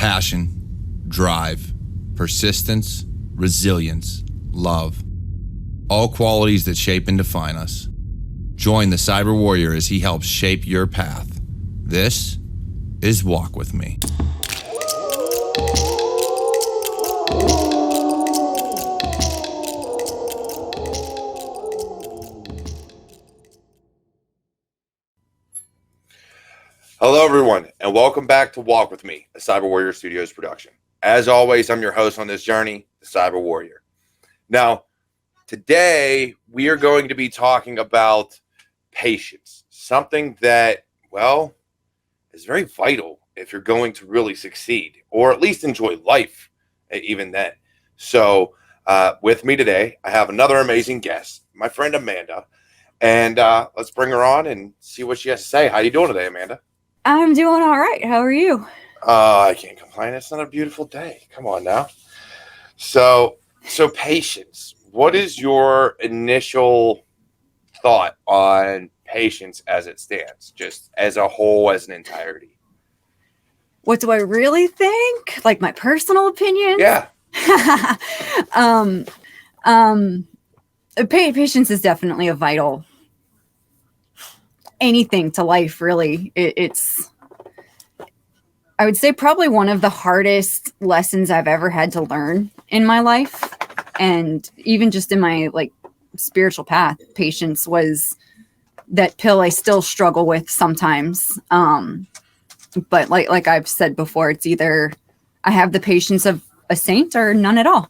passion, drive, persistence, resilience, love. All qualities that shape and define us. Join the Cyber Warrior as he helps shape your path. This is Walk With Me. Hello, everyone, and welcome back to Walk With Me, a Cyber Warrior Studios production. As always, I'm your host on this journey, the Cyber Warrior. Now, today we are going to be talking about patience, something that, well, is very vital if you're going to really succeed, or at least enjoy life, even then. So, with me today, I have another amazing guest, my friend Amanda, and let's bring her on and see what she has to say. How you doing today, Amanda? I'm doing all right. How are you? I can't complain. It's not a beautiful day. Come on now. So patience. What is your initial thought on patience as it stands, just as a whole, as an entirety? What do I really think? Like my personal opinion? Yeah. Patience is definitely a vital anything to life, really. It's I would say probably one of the hardest lessons I've ever had to learn in my life, and even just in my spiritual path. Patience was that pill I still struggle with sometimes, but like I've said before, it's either I have the patience of a saint or none at all.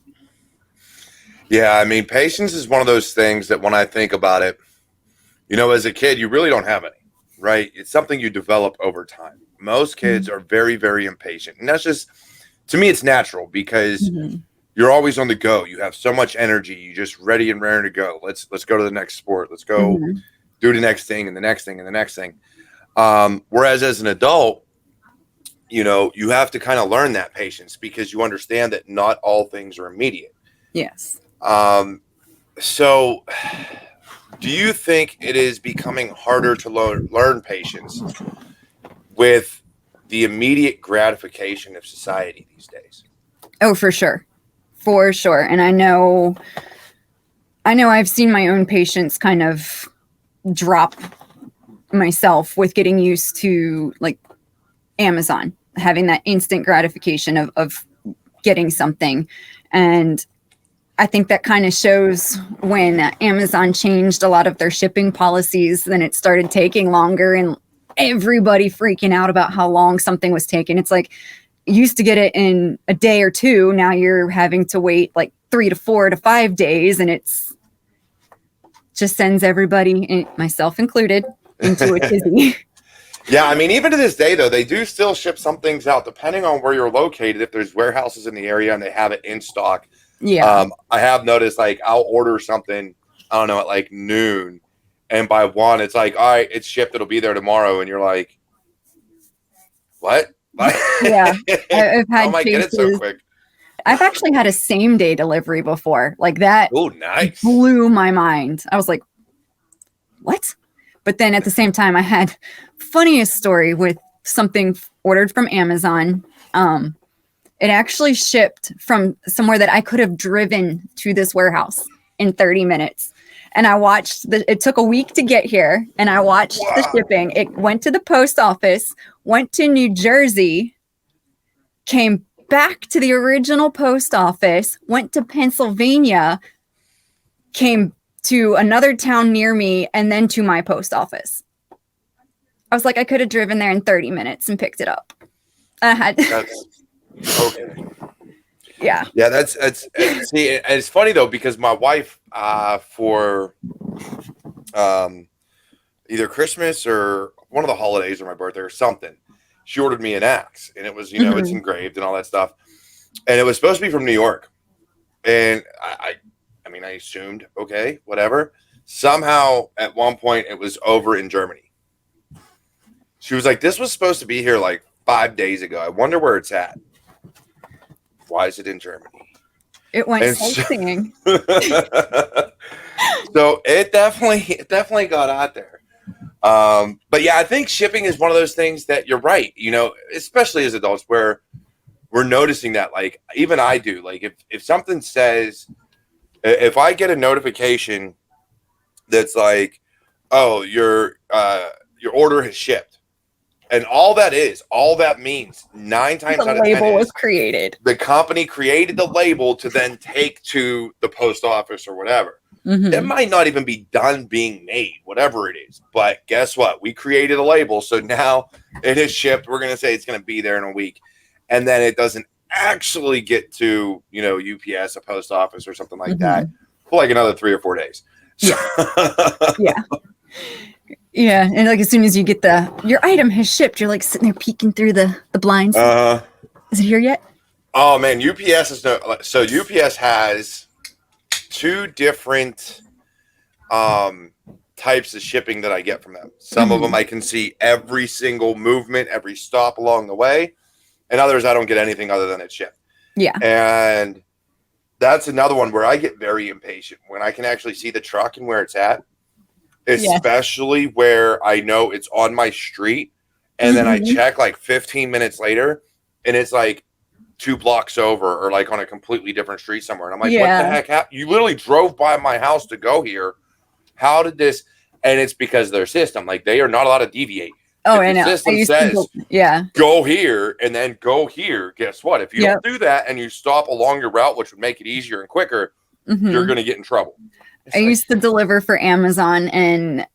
Yeah, I mean, patience is one of those things that when I think about it, as a kid, you really don't have any, right? It's something you develop over time. Most kids are very, very impatient. And that's just, to me, it's natural because you're always on the go. You have so much energy. You're just ready and raring to go. Let's go to the next sport. Let's go do the next thing and the next thing and the next thing. Whereas as an adult, you have to kind of learn that patience because you understand that not all things are immediate. Yes. So do you think it is becoming harder to learn patience with the immediate gratification of society these days? Oh, for sure. For sure. And I know I've seen my own patience kind of drop myself with getting used to Amazon, having that instant gratification of getting something. And I think that kind of shows when Amazon changed a lot of their shipping policies, then it started taking longer and everybody freaking out about how long something was taking. It's like you used to get it in a day or two. Now you're having to wait 3 to 4 to 5 days, and it's just sends everybody, myself included, into a tizzy. Yeah, I mean, even to this day, though, they do still ship some things out depending on where you're located. If there's warehouses in the area and they have it in stock. Yeah. I have noticed I'll order something, I don't know, at noon, and by 1, it's all right, it's shipped, it'll be there tomorrow, and you're like, what? Yeah, I've had I get it so quick. I've actually had a same day delivery before, that. Oh, nice. Blew my mind. I was like, what? But then at the same time, I had funniest story with something ordered from Amazon. It actually shipped from somewhere that I could have driven to this warehouse in 30 minutes. And I watched it took a week to get here, and I watched the shipping. It went to the post office, went to New Jersey, came back to the original post office, went to Pennsylvania, came to another town near me, and then to my post office. I was like, I could have driven there in 30 minutes and picked it up. I had okay. Yeah. Yeah, that's see, it's funny though, because my wife for either Christmas or one of the holidays or my birthday or something, she ordered me an axe, and it was, it's engraved and all that stuff. And it was supposed to be from New York. And I mean, I assumed, okay, whatever. Somehow at one point it was over in Germany. She was like, this was supposed to be here 5 days ago. I wonder where it's at. Why is it in Germany? It went sightseeing. So it definitely got out there. But yeah, I think shipping is one of those things that you're right, especially as adults, where we're noticing that, like, even I do, like, if something says, if I get a notification that's like, oh, your order has shipped, and all that means 9 times The out of 10 label was is created. the company created the label to then take to the post office or whatever. It might not even be done being made, whatever it is. But guess what? We created a label, so now it is shipped. We're going to say it's going to be there in a week, and then it doesn't actually get to, UPS, a post office, or something like that for like another 3 or 4 days. Yeah. Yeah. And like as soon as you get your item has shipped, you're like sitting there peeking through the blinds. Is it here yet? Oh man, UPS is so UPS has 2 different types of shipping that I get from them. Some of them I can see every single movement, every stop along the way, and others I don't get anything other than it's shipped. Yeah. And that's another one where I get very impatient when I can actually see the truck and where it's at, especially where I know it's on my street, and then I check like 15 minutes later and it's like 2 blocks over or like on a completely different street somewhere. And I'm like, what the heck happened? You literally drove by my house to go here. How did this? And it's because of their system. Like, they are not allowed to deviate. Oh, if I know. The system says, go here and then go here. Guess what? If you don't do that and you stop along your route, which would make it easier and quicker, you're going to get in trouble. I used to deliver for Amazon, and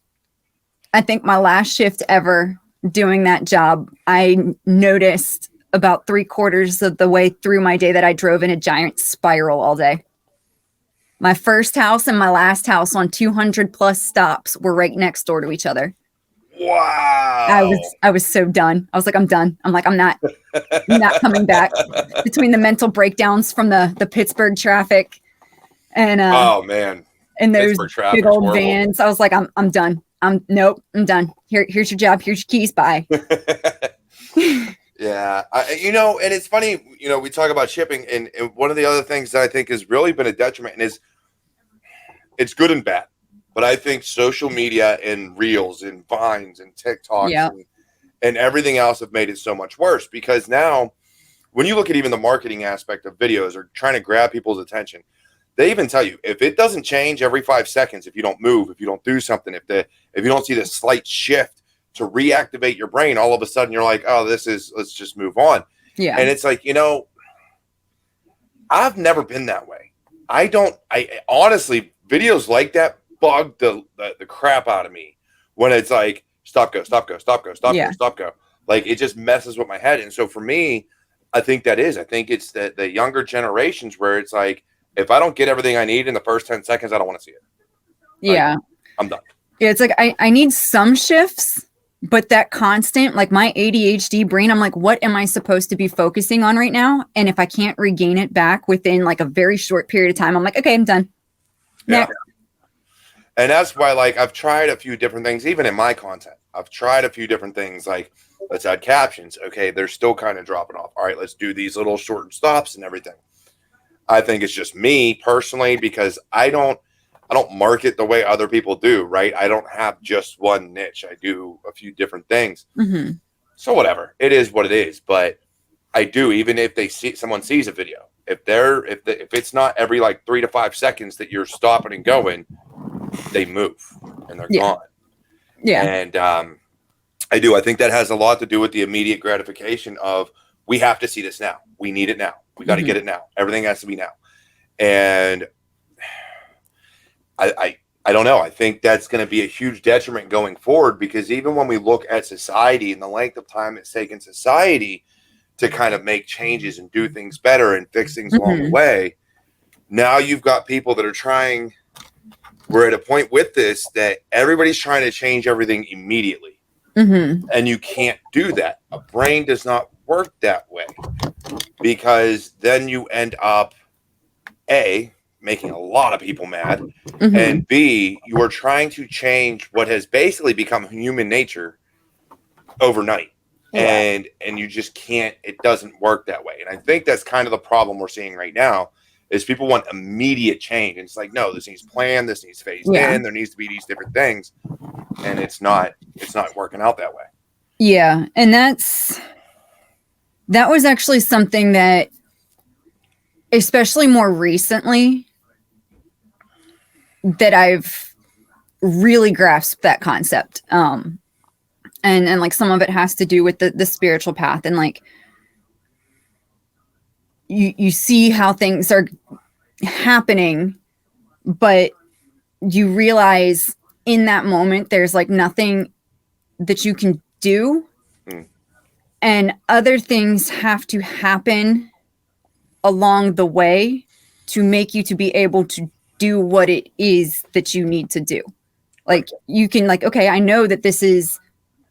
I think my last shift ever doing that job, I noticed about 3/4 of the way through my day that I drove in a giant spiral all day. My first house and my last house on 200 plus stops were right next door to each other. Wow. I was so done. I was like, I'm done. I'm like, I'm not coming back. Between the mental breakdowns from the Pittsburgh traffic and oh man, and those big old vans, I was like, I'm done. I'm done. Here's your job. Here's your keys. Bye. Yeah. And it's funny, we talk about shipping, and one of the other things that I think has really been a detriment, and it's good and bad, but I think social media and reels and Vines and TikToks and everything else have made it so much worse, because now when you look at even the marketing aspect of videos or trying to grab people's attention, they even tell you, if it doesn't change every 5 seconds, if you don't move, if you don't do something, if you don't see this slight shift to reactivate your brain, all of a sudden you're like, oh, let's just move on. Yeah. And it's like, I've never been that way. I honestly, videos like that bug the crap out of me when it's like, stop, go, stop, go, stop, go, stop, go, stop, go. Like, it just messes with my head. And so for me, I think it's the younger generations where it's like, if I don't get everything I need in the first 10 seconds, I don't want to see it. Yeah. I'm done. Yeah. It's like, I need some shifts, but that constant, like my ADHD brain, I'm like, what am I supposed to be focusing on right now? And if I can't regain it back within like a very short period of time, I'm like, okay, I'm done. Next. And that's why, like, I've tried a few different things, even in my content. I've tried a few different things, like, let's add captions. Okay, they're still kind of dropping off. All right, let's do these little short stops and everything. I think it's just me personally, because I don't market the way other people do, right? I don't have just one niche. I do a few different things. Mm-hmm. So whatever, it is what it is. But I do, even if someone sees a video, if it's not every like 3 to 5 seconds that you're stopping and going, they move and they're gone. Yeah. And I think that has a lot to do with the immediate gratification of, we have to see this now. We need it now. We got to get it now. Everything has to be now. And I don't know. I think that's going to be a huge detriment going forward, because even when we look at society and the length of time it's taken society to kind of make changes and do things better and fix things along the way, now you've got people that are we're at a point with this that everybody's trying to change everything immediately. Mm-hmm. And you can't do that. A brain does not work that way, because then you end up, A, making a lot of people mad, and B, you are trying to change what has basically become human nature overnight. And you just can't. It doesn't work that way. And I think that's kind of the problem we're seeing right now, is people want immediate change. And it's like, no, this needs planned, this needs phased in, there needs to be these different things. And it's not working out that way. Yeah. And that's That was actually something that, especially more recently, that I've really grasped that concept. And like some of it has to do with the spiritual path, and like you see how things are happening, but you realize in that moment there's like nothing that you can do, and other things have to happen along the way to make you to be able to do what it is that you need to do. Like you can like, okay, I know that this is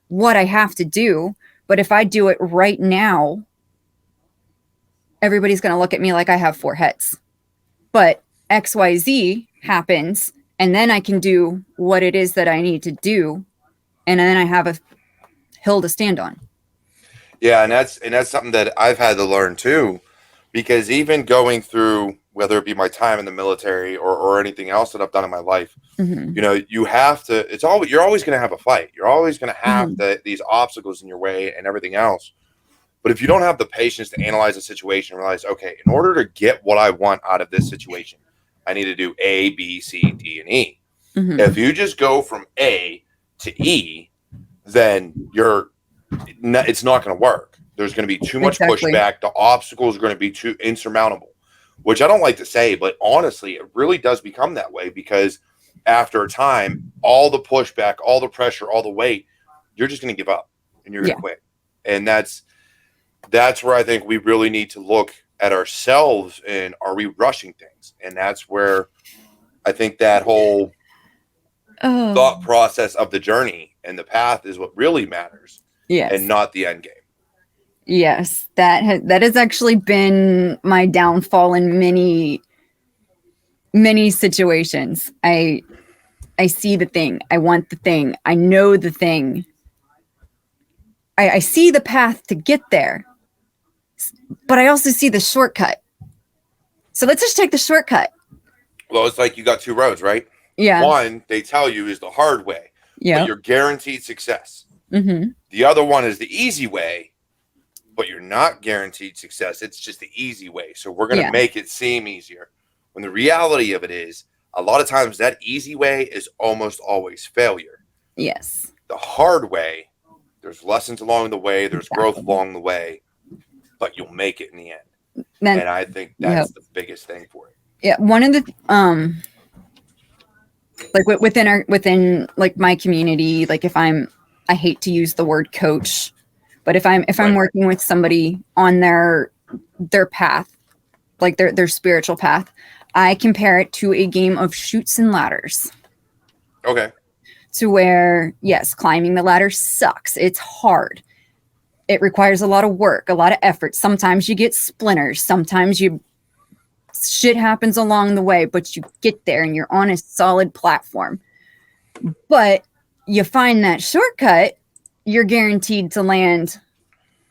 what I have to do, but if I do it right now, everybody's going to look at me like I have 4 heads. But XYZ happens, and then I can do what it is that I need to do, and then I have a hill to stand on. Yeah, and that's something that I've had to learn too, because even going through, whether it be my time in the military or anything else that I've done in my life, you know, you have to, you're always going to have a fight. You're always going to have these obstacles in your way and everything else. But if you don't have the patience to analyze the situation and realize, okay, in order to get what I want out of this situation, I need to do A, B, C, D, and E. If you just go from A to E, then it's not going to work. There's going to be too much pushback. The obstacles are going to be too insurmountable, which I don't like to say, but honestly, it really does become that way, because after a time, all the pushback, all the pressure, all the weight, you're just going to give up and you're going to quit. And that's where I think we really need to look at ourselves, and are we rushing things? And that's where I think that whole thought process of the journey and the path is what really matters. Yes. And not the end game. Yes, that has actually been my downfall in many situations. I see the thing, I want the thing, I know the thing, I see the path to get there, but I also see the shortcut. So let's just take the shortcut. Well, it's like you got 2 roads, right? Yeah. One, they tell you, is the hard way. Yeah. But you're guaranteed success. The other one is the easy way, but you're not guaranteed success. It's just the easy way. So we're going to make it seem easier. When the reality of it is, a lot of times that easy way is almost always failure. Yes. The hard way, there's lessons along the way, there's growth along the way, but you'll make it in the end. And I think that's the biggest thing for it. Yeah. One of the, like within like my community, like I hate to use the word coach, but if I'm working with somebody on their path, like their spiritual path, I compare it to a game of chutes and ladders. Okay. To where, yes, climbing the ladder sucks. It's hard. It requires a lot of work, a lot of effort. Sometimes you get splinters. Sometimes shit happens along the way, but you get there and you're on a solid platform. But you find that shortcut, you're guaranteed to land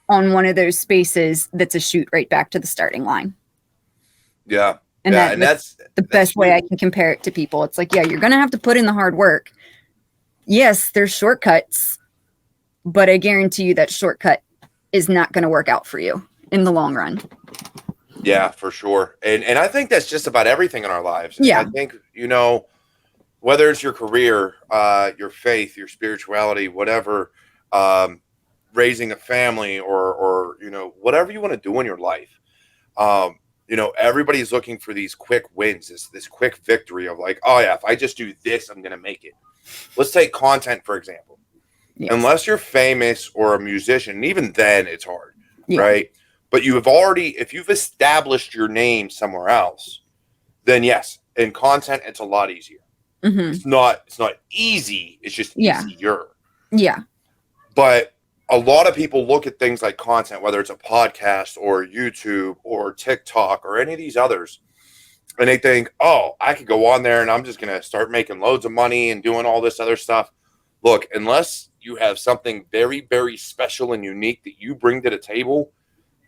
on one of those spaces that's a chute right back to the starting line. Yeah. And that's the best way I can compare it to people. It's like, yeah, you're going to have to put in the hard work. Yes, there's shortcuts, but I guarantee you that shortcut is not going to work out for you in the long run. Yeah, for sure. And I think that's just about everything in our lives. Yeah. I think, you know, whether it's your career, your faith, your spirituality, whatever, raising a family or, you know, whatever you want to do in your life. You know, everybody's looking for these quick wins, this quick victory of like, oh yeah, if I just do this, I'm going to make it. Let's take content, for example. Yes. Unless you're famous or a musician, and even then it's hard, right? But if you've established your name somewhere else, then yes, in content, it's a lot easier. It's not easy. It's just easier. Yeah. But a lot of people look at things like content, whether it's a podcast or YouTube or TikTok or any of these others, and they think, oh, I could go on there and I'm just going to start making loads of money and doing all this other stuff. Look, unless you have something very, very special and unique that you bring to the table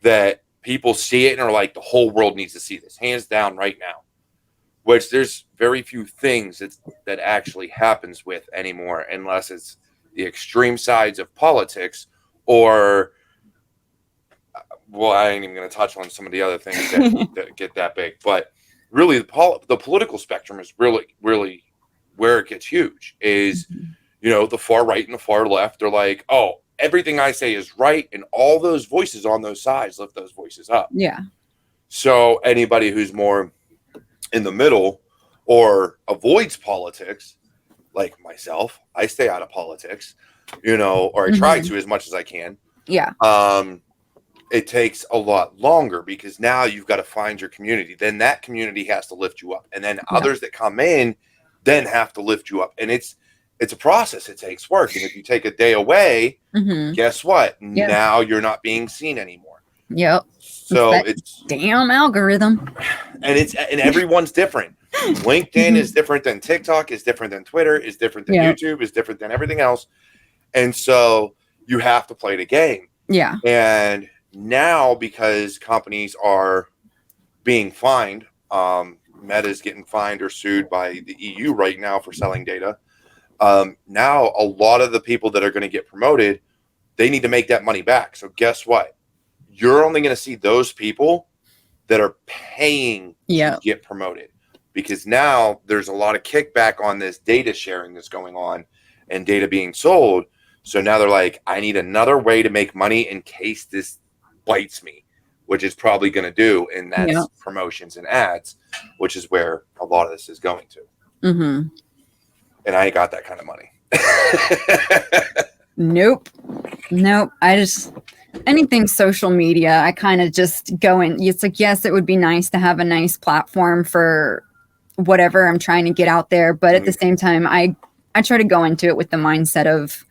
that people see it and are like, the whole world needs to see this, hands down right now, which there's very few things that actually happens with anymore, unless it's the extreme sides of politics or well, I ain't even going to touch on some of the other things that get that big. But really, the political spectrum is really, really where it gets huge. Is, the far right and the far left, they're like, oh, everything I say is right, and all those voices on those sides lift those voices up. Yeah. So anybody who's more in the middle or avoids politics, like myself, I stay out of politics, or I try to as much as I can. Yeah. It takes a lot longer because now you've got to find your community. Then that community has to lift you up. And then others that come in then have to lift you up. And it's a process. It takes work. And if you take a day away, guess what? Yep. Now you're not being seen anymore. Yep. So it's damn algorithm. And everyone's different. LinkedIn is different than TikTok, is different than Twitter, is different than YouTube, is different than everything else. And so you have to play the game. Yeah. And now, because companies are being fined, Meta's getting fined or sued by the EU right now for selling data. Now, a lot of the people that are going to get promoted, they need to make that money back. So guess what? You're only going to see those people that are paying to get promoted, because now there's a lot of kickback on this data sharing that's going on and data being sold. So now they're like, I need another way to make money in case this bites me, which is probably going to do, and that's promotions and ads, which is where a lot of this is going to. And I ain't got that kind of money. Nope. I just, anything social media, I kind of just go in. It's like, yes, it would be nice to have a nice platform for whatever I'm trying to get out there, but at the same time, I try to go into it with the mindset of,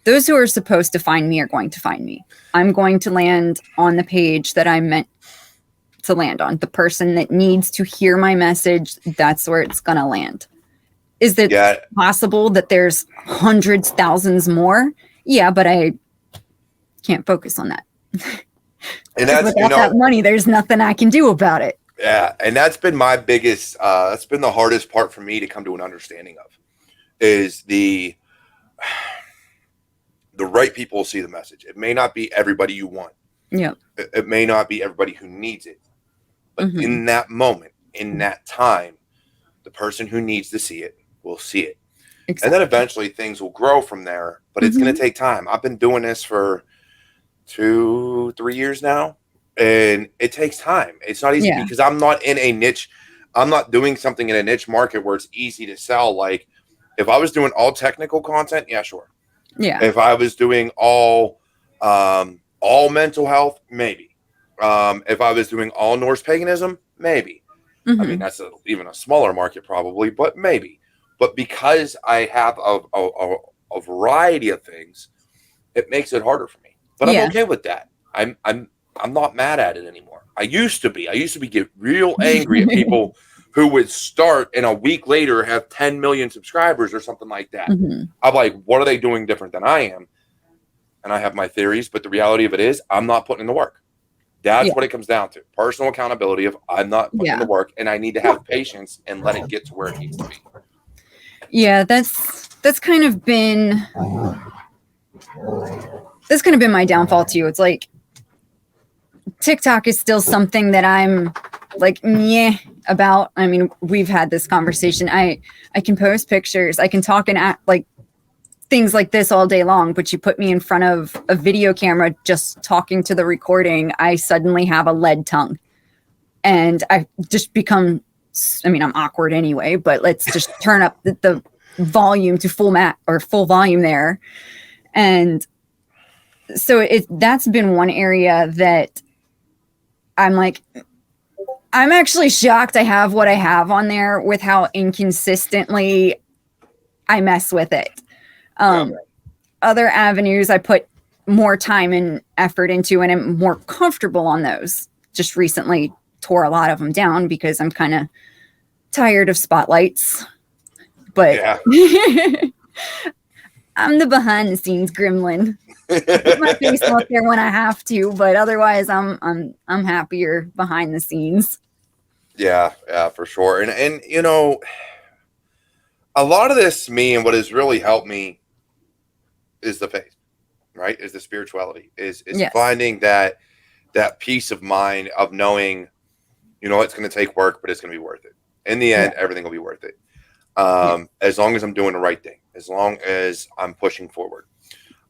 those who are supposed to find me are going to find me. I'm going to land on the page that I meant to land on. The person that needs to hear my message, that's where it's going to land. Is it possible that there's hundreds, thousands more? Yeah, but I can't focus on that. And that's, without that money, there's nothing I can do about it. Yeah, and that's been my biggest, that's been the hardest part for me to come to an understanding of, is the right people will see the message. It may not be everybody you want. Yeah. It may not be everybody who needs it. But in that moment, in that time, the person who needs to see it will see it. Exactly. And then eventually things will grow from there. But it's going to take time. I've been doing this for 2-3 years now. And it takes time. It's not easy because I'm not in a niche. I'm not doing something in a niche market where it's easy to sell. Like, if I was doing all technical content, yeah, sure. Yeah. If I was doing all mental health, maybe. If I was doing all Norse paganism, maybe. I mean, that's even a smaller market probably, but maybe. But because I have a variety of things, it makes it harder for me. But I'm okay with that. I'm not mad at it anymore. I used to be get real angry at people who would start and a week later have 10 million subscribers or something like that. I'm like, what are they doing different than I am? And I have my theories, but the reality of it is I'm not putting in the work. That's what it comes down to. Personal accountability of I'm not putting in the work, and I need to have patience and let it get to where it needs to be. Yeah, that's kind of been my downfall too. It's like TikTok is still something that I'm like, about. I mean, we've had this conversation. I can post pictures. I can talk and act like things like this all day long, but you put me in front of a video camera just talking to the recording, I suddenly have a lead tongue. And I just become, I mean, I'm awkward anyway, but let's just turn up the volume to full volume there. And so that's been one area that I'm like, I'm actually shocked I have what I have on there with how inconsistently I mess with it. Other avenues I put more time and effort into, and I'm more comfortable on those. Just recently tore a lot of them down because I'm kind of tired of spotlights. But I'm the behind the scenes gremlin. Put my face out there when I have to, but otherwise I'm happier behind the scenes. Yeah, for sure. And you know, a lot of this, me, and what has really helped me is the faith, right? Is the spirituality, is finding that that peace of mind of knowing, it's going to take work, but it's going to be worth it. In the end, everything will be worth it. As long as I'm doing the right thing, as long as I'm pushing forward.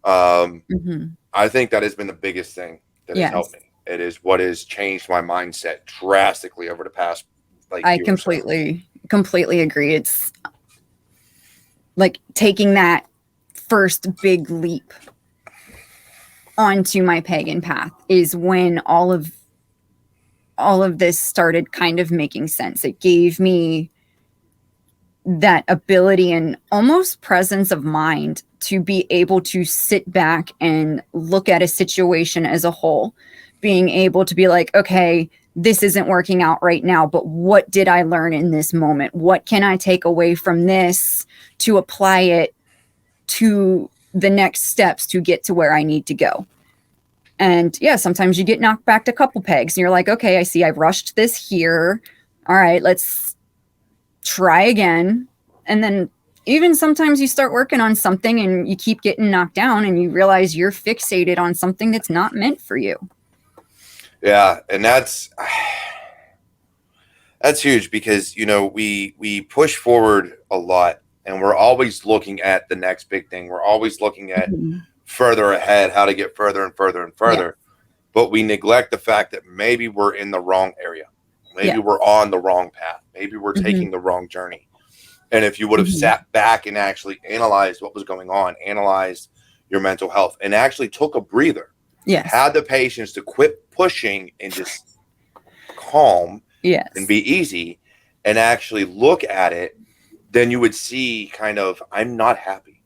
I think that has been the biggest thing that has helped me. It is what has changed my mindset drastically over the past I completely agree. It's like taking that first big leap onto my pagan path is when all of this started kind of making sense. It gave me that ability and almost presence of mind to be able to sit back and look at a situation as a whole, being able to be like, okay, this isn't working out right now, but what did I learn in this moment? What can I take away from this to apply it to the next steps to get to where I need to go? And yeah, sometimes you get knocked back a couple pegs and you're like, okay, I see I rushed this here. All right, let's try again. And then even sometimes you start working on something and you keep getting knocked down and you realize you're fixated on something that's not meant for you. Yeah. And that's huge because, we push forward a lot and we're always looking at the next big thing. We're always looking at further ahead, how to get further and further and further. But we neglect the fact that maybe we're in the wrong area. Maybe we're on the wrong path. Maybe we're taking the wrong journey. And if you would have sat back and actually analyzed what was going on, analyzed your mental health, and actually took a breather, had the patience to quit pushing and just calm and be easy and actually look at it, then you would see kind of, I'm not happy.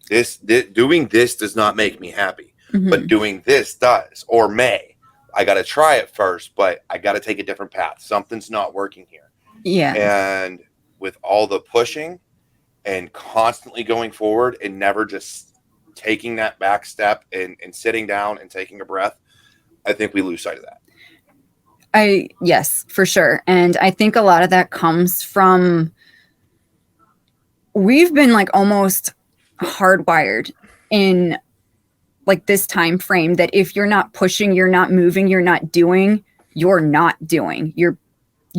This doing this does not make me happy, but doing this does or may. I got to try it first, but I got to take a different path. Something's not working here. Yeah. And with all the pushing and constantly going forward and never just taking that back step and sitting down and taking a breath, I think we lose sight of that. Yes, for sure. And I think a lot of that comes from, we've been like almost hardwired in like this time frame that if you're not pushing, you're not moving, you're not doing, you're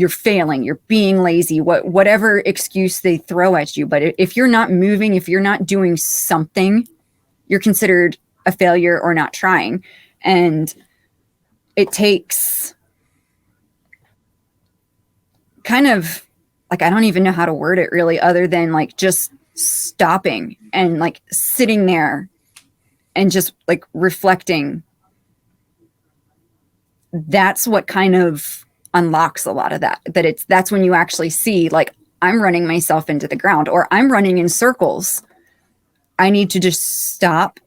failing, you're being lazy, whatever excuse they throw at you. But if you're not moving, if you're not doing something, you're considered a failure or not trying. And it takes kind of like, I don't even know how to word it really, other than like just stopping and like sitting there and just like reflecting. That's what kind of unlocks a lot of that's when you actually see like, I'm running myself into the ground or I'm running in circles. I need to just stop,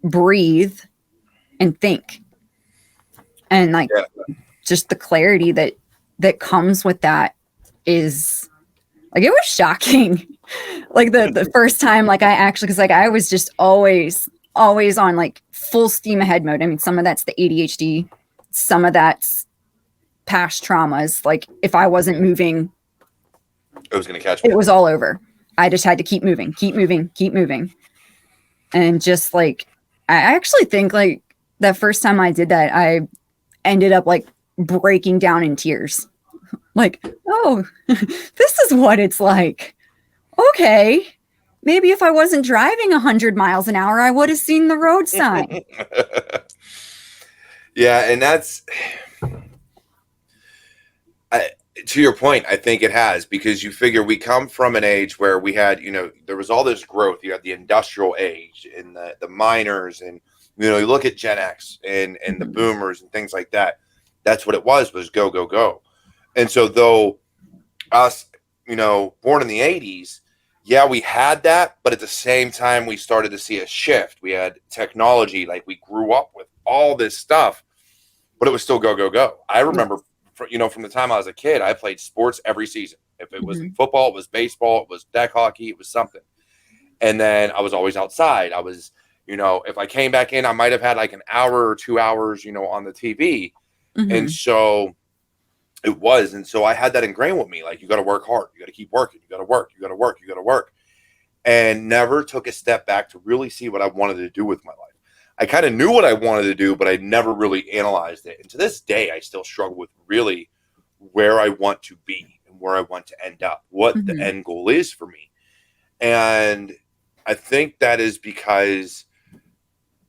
breathe, and think. And like just the clarity that comes with that is like, it was shocking. Like the first time, like I actually, cause like I was just always on like full steam ahead mode. I mean, some of that's the ADHD, some of that's past traumas. Like if I wasn't moving, it was going to catch me. It was all over. I just had to keep moving. And just like, I actually think like that first time I did that, I ended up like breaking down in tears. Like, oh, this is what it's like. Okay. Maybe if I wasn't driving 100 miles an hour, I would have seen the road sign. Yeah. And that's, to your point, I think it has, because you figure we come from an age where we had, there was all this growth. You had the industrial age and the miners and, you look at Gen X and the boomers and things like that. That's what it was go, go, go. And so though us, born in the 80s, yeah, we had that, but at the same time, we started to see a shift. We had technology, like we grew up with all this stuff, but it was still go, go, go. I remember, from the time I was a kid, I played sports every season. If it wasn't football, it was baseball, it was deck hockey, it was something. And then I was always outside. I was, if I came back in, I might have had like an hour or 2 hours, on the TV. And so it was. And so I had that ingrained with me. Like, you got to work hard. You got to keep working. You got to work. You got to work. You got to work. And never took a step back to really see what I wanted to do with my life. I kind of knew what I wanted to do, but I never really analyzed it. And to this day, I still struggle with really where I want to be and where I want to end up, what the end goal is for me. And I think that is because,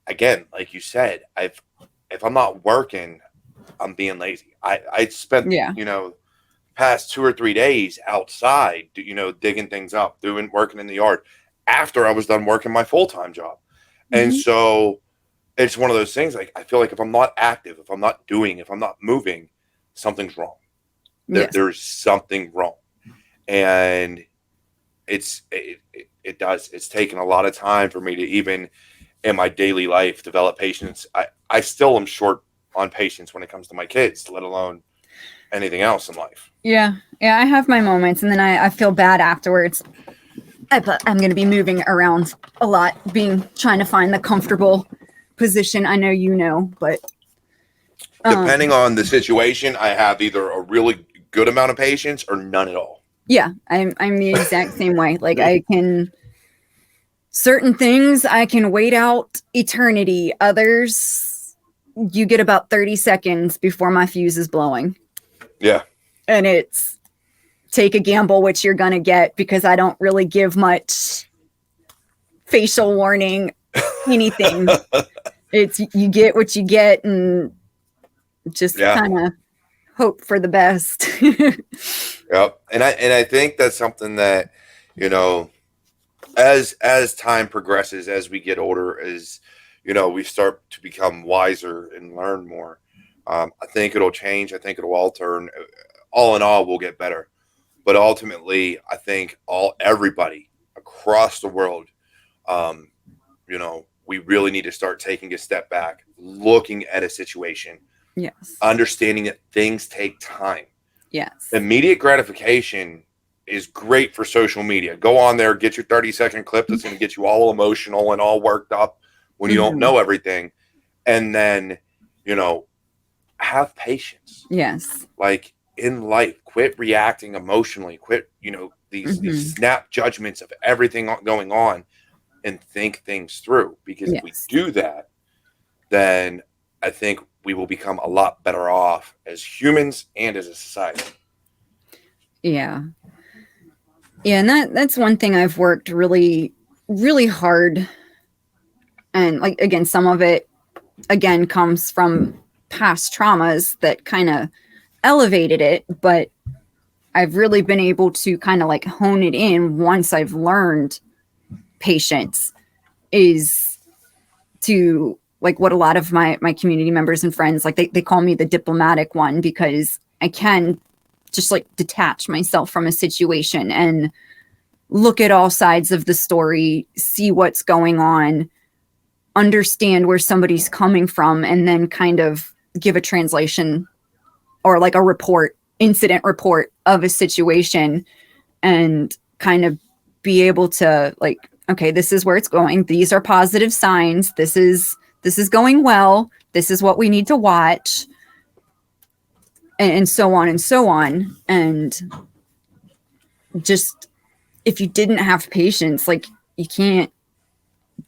again, like you said, if I'm not working, I'm being lazy. I spent, past 2 or 3 days outside, digging things up, working in the yard after I was done working my full-time job. And so it's one of those things, like, I feel like if I'm not active, if I'm not doing, if I'm not moving, something's wrong. There's something wrong. And it's taken a lot of time for me to even in my daily life develop patience. I still am short on patience when it comes to my kids, let alone anything else in life. Yeah, I have my moments, and then I feel bad afterwards. I'm going to be moving around a lot, trying to find the comfortable position. I know, but depending on the situation, I have either a really good amount of patience or none at all. Yeah, I'm the exact same way. Like, certain things I can wait out eternity. Others, you get about 30 seconds before my fuse is blowing. Yeah. And it's take a gamble, which you're going to get, because I don't really give much facial warning, anything. It's you get what you get, and just kind of hope for the best. Yep. And I think that's something that, as time progresses, as we get older, as we start to become wiser and learn more. I think it'll change. I think it'll alter. And all in all, we'll get better. But ultimately, I think everybody across the world, we really need to start taking a step back, looking at a situation, understanding that things take time. Yes. Immediate gratification is great for social media. Go on there, get your 30-second clip that's going to get you all emotional and all worked up when you don't know everything. And then, have patience. Yes. Like, in life, quit reacting emotionally, quit, these snap judgments of everything going on, and think things through. Because if we do that, then I think we will become a lot better off as humans and as a society. Yeah. Yeah, and that's one thing I've worked really, really hard. And like, again, some of it, again, comes from past traumas that kind of elevated it, but I've really been able to kind of like hone it in once I've learned patience, is to, like, what a lot of my community members and friends, like, they call me the diplomatic one, because I can just like detach myself from a situation and look at all sides of the story, see what's going on, understand where somebody's coming from, and then kind of give a translation or like a incident report of a situation, and kind of be able to, like, okay, this is where it's going. These are positive signs. This is going well. This is what we need to watch, and so on and so on. And just, if you didn't have patience, like, you can't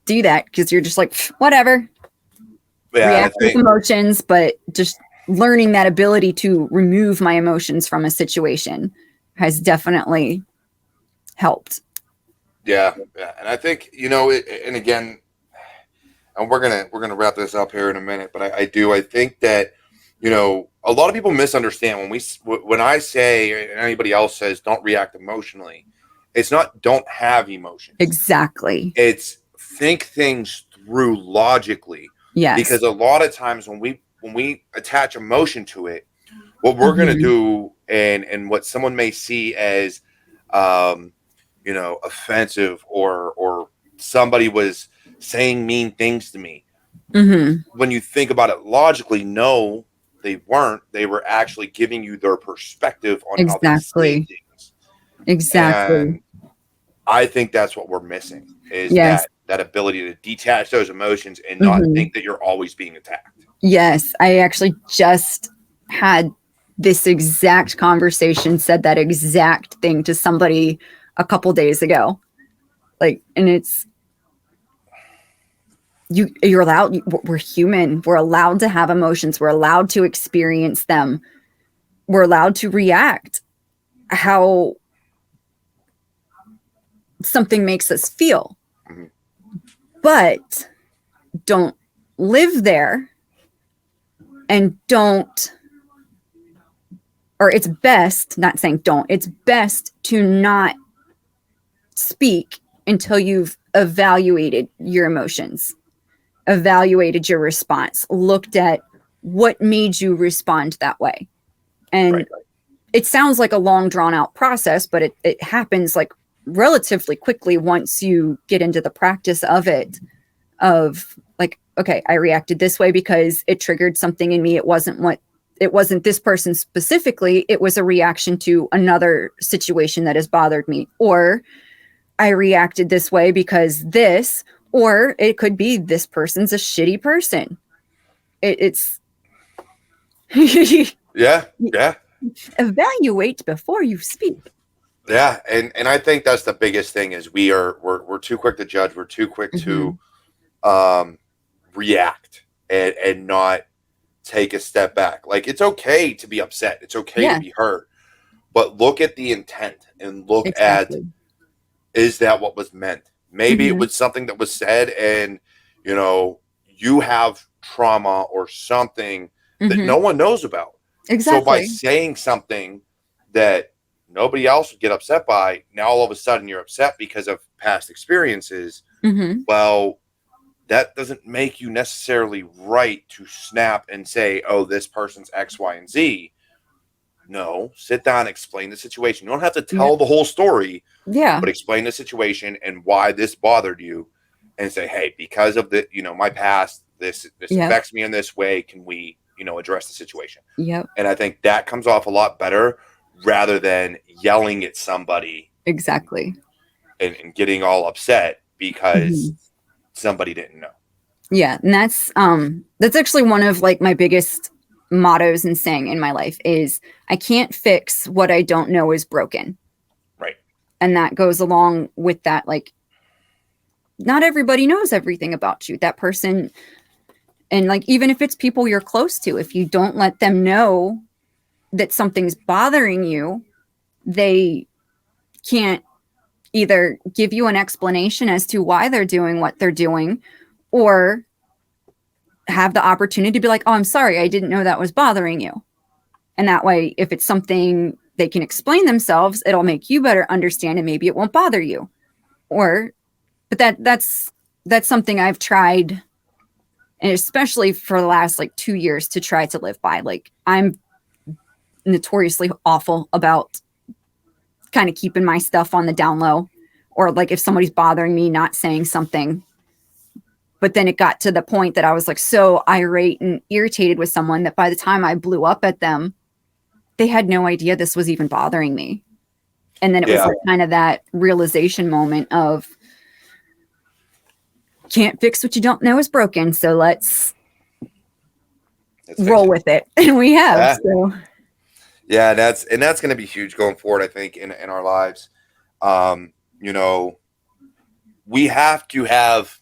do that, because you're just like, whatever. React with emotions, but just learning that ability to remove my emotions from a situation has definitely helped. Yeah. And I think, and again, and we're gonna wrap this up here in a minute, but I think that, a lot of people misunderstand when I say, and anybody else says, don't react emotionally. It's not don't have emotions. Exactly. It's think things through logically. Yes. Because a lot of times when we attach emotion to it, what we're going to do, and what someone may see as, offensive, or somebody was saying mean things to me. When you think about it logically, no, they weren't. They were actually giving you their perspective on how they see things. Exactly. And I think that's what we're missing, is that ability to detach those emotions and not think that you're always being attacked. Yes. I actually just had this exact conversation, said that exact thing to somebody a couple days ago. Like, and it's, you're allowed, we're human. We're allowed to have emotions. We're allowed to experience them. We're allowed to react how something makes us feel. Mhm. But don't live there, and don't, or it's best, not saying don't, it's best to not speak until you've evaluated your emotions, evaluated your response, looked at what made you respond that way. And Right. it sounds like a long drawn out process, but it happens like relatively quickly once you get into the practice of it, of like, okay, I reacted this way because it triggered something in me. It wasn't this person specifically. It was a reaction to another situation that has bothered me. Or I reacted this way because this, or it could be this person's a shitty person. It's Yeah. Yeah. evaluate before you speak. Yeah. And I think that's the biggest thing is we're too quick to judge. We're too quick to react and not take a step back. Like, it's okay to be upset. It's okay to be hurt, but look at the intent and look at, is that what was meant? Maybe it was something that was said and, you have trauma or something that no one knows about. Exactly. So by saying something that nobody else would get upset by, now all of a sudden you're upset because of past experiences. Well, that doesn't make you necessarily right to snap and say, oh, this person's X, Y, and Z. No, sit down, explain the situation. You don't have to tell the whole story, but explain the situation and why this bothered you, and say, hey, because of the, my past, this affects me in this way. Can we, address the situation? And I think that comes off a lot better rather than yelling at somebody. Exactly. And getting all upset because somebody didn't know. Yeah. And that's actually one of like my biggest mottos and saying in my life is I can't fix what I don't know is broken. Right. And that goes along with that. Like, not everybody knows everything about you, that person. And like, even if it's people you're close to, if you don't let them know that something's bothering you, they can't either give you an explanation as to why they're doing what they're doing, or have the opportunity to be like, oh, I'm sorry, I didn't know that was bothering you. And that way, if it's something they can explain themselves, it'll make you better understand and maybe it won't bother you. But that's something I've tried, and especially for the last like 2 years, to try to live by. Like, I'm notoriously awful about kind of keeping my stuff on the down low, or like if somebody's bothering me, not saying something. But then it got to the point that I was like so irate and irritated with someone that by the time I blew up at them, they had no idea this was even bothering me. And then it was like kind of that realization moment of, can't fix what you don't know is broken. So let's roll with it. And we have. So. Yeah, that's going to be huge going forward, I think, in our lives. We have to have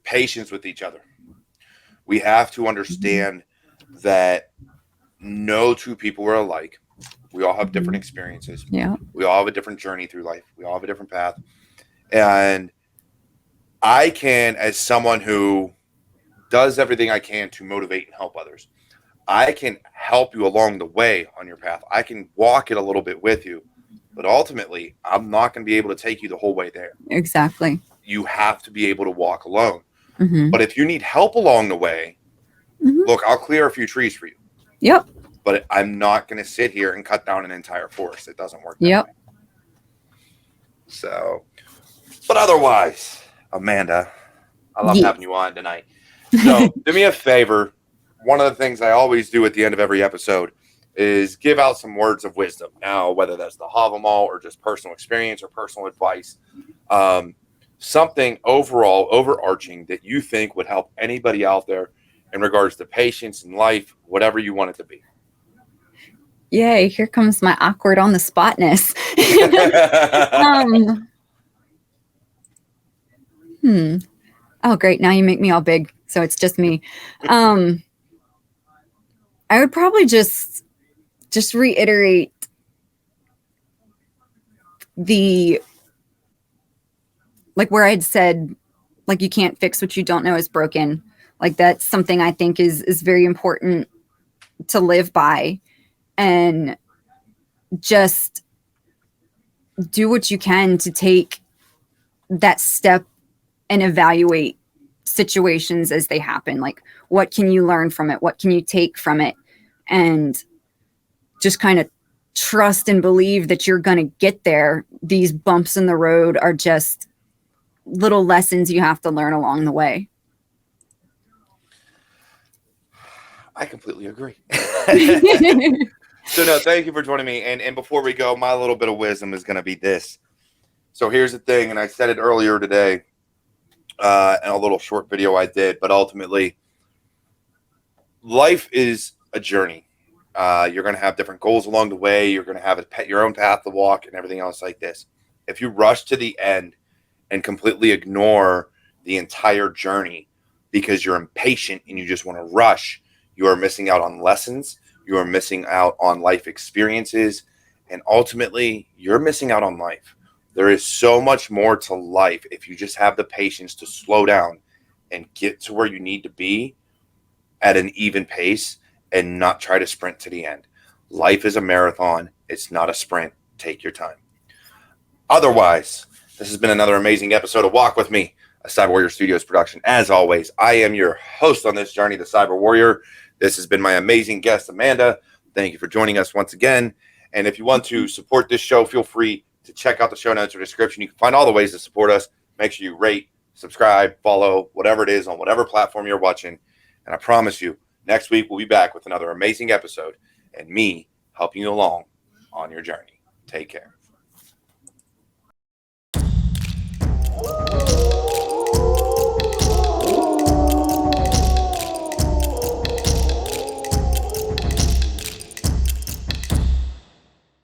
patience with each other. We have to understand that no two people are alike. We all have different experiences. Yeah. We all have a different journey through life. We all have a different path. And I can, as someone who does everything I can to motivate and help others, I can help you along the way on your path. I can walk it a little bit with you, but ultimately, I'm not going to be able to take you the whole way there. Exactly. You have to be able to walk alone. But if you need help along the way, look, I'll clear a few trees for you. Yep. But I'm not going to sit here and cut down an entire forest. It doesn't work that way. So, but otherwise, Amanda, I love having you on tonight. So do me a favor. One of the things I always do at the end of every episode is give out some words of wisdom. Now, whether that's the Havamal or just personal experience or personal advice, something overall, overarching that you think would help anybody out there in regards to patience in life, whatever you want it to be. Yay, here comes my awkward on the spotness. Oh, great. Now you make me all big. So it's just me. I would probably just reiterate the, like where I'd said, like, you can't fix what you don't know is broken. Like, that's something I think is very important to live by, and just do what you can to take that step and evaluate situations as they happen. Like, what can you learn from it? What can you take from it? And just kind of trust and believe that you're going to get there. These bumps in the road are just little lessons you have to learn along the way. I completely agree. So no, thank you for joining me. And before we go, my little bit of wisdom is going to be this. So here's the thing, and I said it earlier today in a little short video I did, but ultimately, life is a journey. You're going to have different goals along the way. You're going to have your own path to walk and everything else like this. If you rush to the end and completely ignore the entire journey because you're impatient and you just want to rush, you are missing out on lessons. You are missing out on life experiences. And ultimately, you're missing out on life. There is so much more to life if you just have the patience to slow down and get to where you need to be at an even pace and not try to sprint to the end. Life is a marathon. It's not a sprint. Take your time. Otherwise, this has been another amazing episode of Walk With Me, a Cyber Warrior Studios production. As always, I am your host on this journey, the Cyber Warrior. This has been my amazing guest, Amanda. Thank you for joining us once again. And if you want to support this show, feel free to check out the show notes or description. You can find all the ways to support us. Make sure you rate, subscribe, follow, whatever it is on whatever platform you're watching. And I promise you, next week we'll be back with another amazing episode and me helping you along on your journey. Take care.